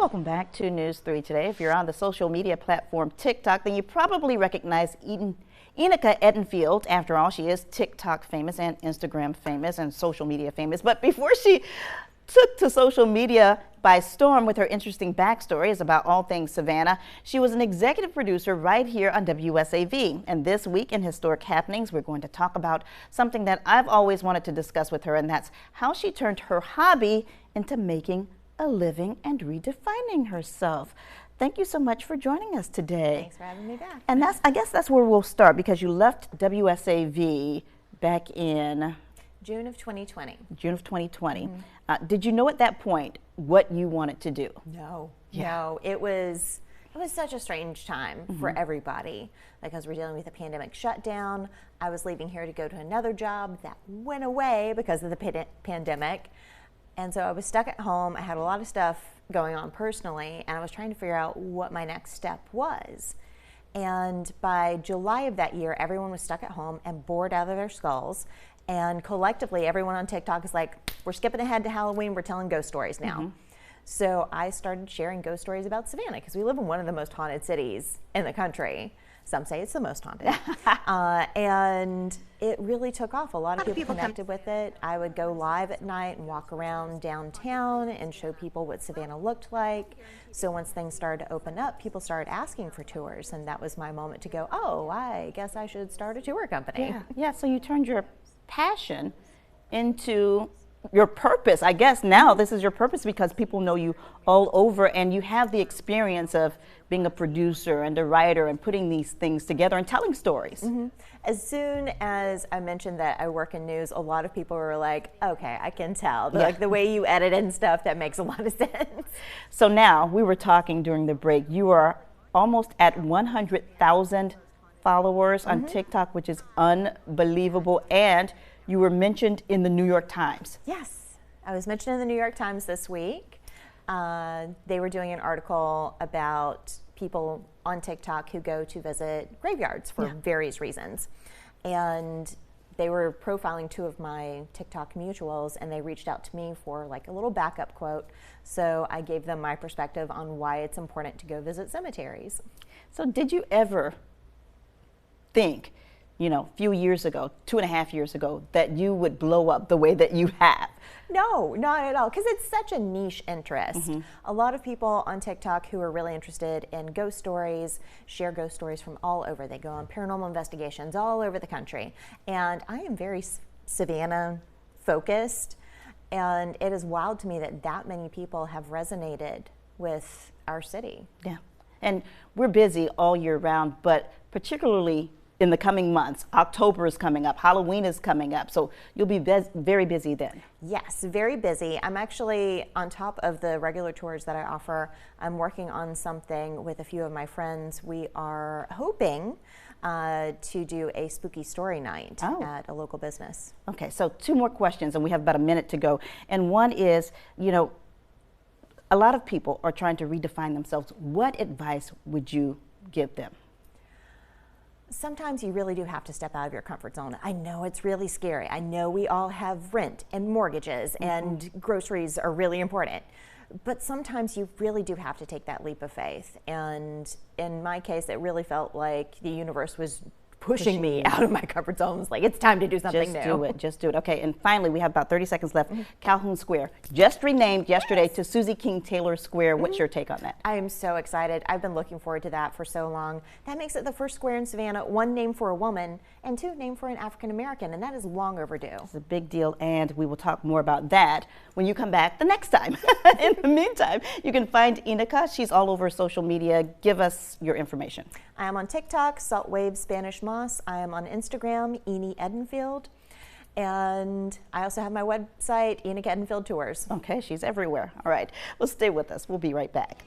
Welcome back to News 3 Today. If you're on the social media platform TikTok, then you probably recognize Enocha Edenfield. After all, she is TikTok famous and Instagram famous and social media famous. But before she took to social media by storm with her interesting backstory is about all things Savannah, she was an executive producer right here on WSAV. And this week in Historic Happenings, we're going to talk about something that I've always wanted to discuss with her, and that's how she turned her hobby into making a living and redefining herself. Thank you so much for joining us today. Thanks for having me back. And I guess that's where we'll start, because you left WSAV back in June of 2020. June of 2020. Did you know at that point what you wanted to do? No, it was such a strange time for everybody, because we're dealing with a pandemic shutdown. I was leaving here to go to another job that went away because of the pandemic. And so I was stuck at home. I had a lot of stuff going on personally, and I was trying to figure out what my next step was. And by July of that year, everyone was stuck at home and bored out of their skulls. And collectively, everyone on TikTok is like, we're skipping ahead to Halloween, we're telling ghost stories now. So I started sharing ghost stories about Savannah, because we live in one of the most haunted cities in the country. Some say it's the most haunted. And it really took off. A lot of people connected with it. I would go live at night and walk around downtown and show people what Savannah looked like. So once things started to open up, people started asking for tours, and that was my moment to go, oh, I guess I should start a tour company. Yeah, so you turned your passion into your purpose. I guess now this is your purpose, because people know you all over, and you have the experience of being a producer and a writer and putting these things together and telling stories. As soon as I mentioned that I work in news, a lot of people were like, okay, I can tell. Like the way you edit and stuff, that makes a lot of sense. So now, we were talking during the break, you are almost at 100,000 followers on TikTok, which is unbelievable. And you were mentioned in the New York Times. Yes, I was mentioned in the New York Times this week. They were doing an article about people on TikTok who go to visit graveyards for various reasons. And they were profiling two of my TikTok mutuals, and they reached out to me for like a little backup quote. So I gave them my perspective on why it's important to go visit cemeteries. So did you ever think, a few years ago, 2.5 years ago, that you would blow up the way that you have? No, not at all, because it's such a niche interest. A lot of people on TikTok who are really interested in ghost stories share ghost stories from all over. They go on paranormal investigations all over the country. And I am very Savannah focused, and it is wild to me that that many people have resonated with our city. Yeah, and we're busy all year round, but particularly in the coming months. October is coming up, Halloween is coming up, so you'll be very busy then. Yes, very busy. I'm actually, on top of the regular tours that I offer, I'm working on something with a few of my friends. We are hoping to do a spooky story night at a local business. Okay, so 2 more questions, and we have about a minute to go. And one is, a lot of people are trying to redefine themselves. What advice would you give them? Sometimes you really do have to step out of your comfort zone. I know it's really scary. I know we all have rent and mortgages and groceries are really important. But sometimes you really do have to take that leap of faith. And in my case, it really felt like the universe was pushing me out of my comfort zone. It's like, it's time to do something new. Just do it. Okay, and finally, we have about 30 seconds left. Calhoun Square, just renamed yesterday to Susie King Taylor Square. What's your take on that? I am so excited. I've been looking forward to that for so long. That makes it the first square in Savannah, 1 named for a woman, and 2 named for an African American, and that is long overdue. It's a big deal, and we will talk more about that when you come back the next time. In the meantime, you can find Enocha. She's all over social media. Give us your information. I am on TikTok, Saltwave Spanish Moss. I am on Instagram, Enocha Edenfield. And I also have my website, Enocha Edenfield Tours. Okay, she's everywhere. All right, well, stay with us. We'll be right back.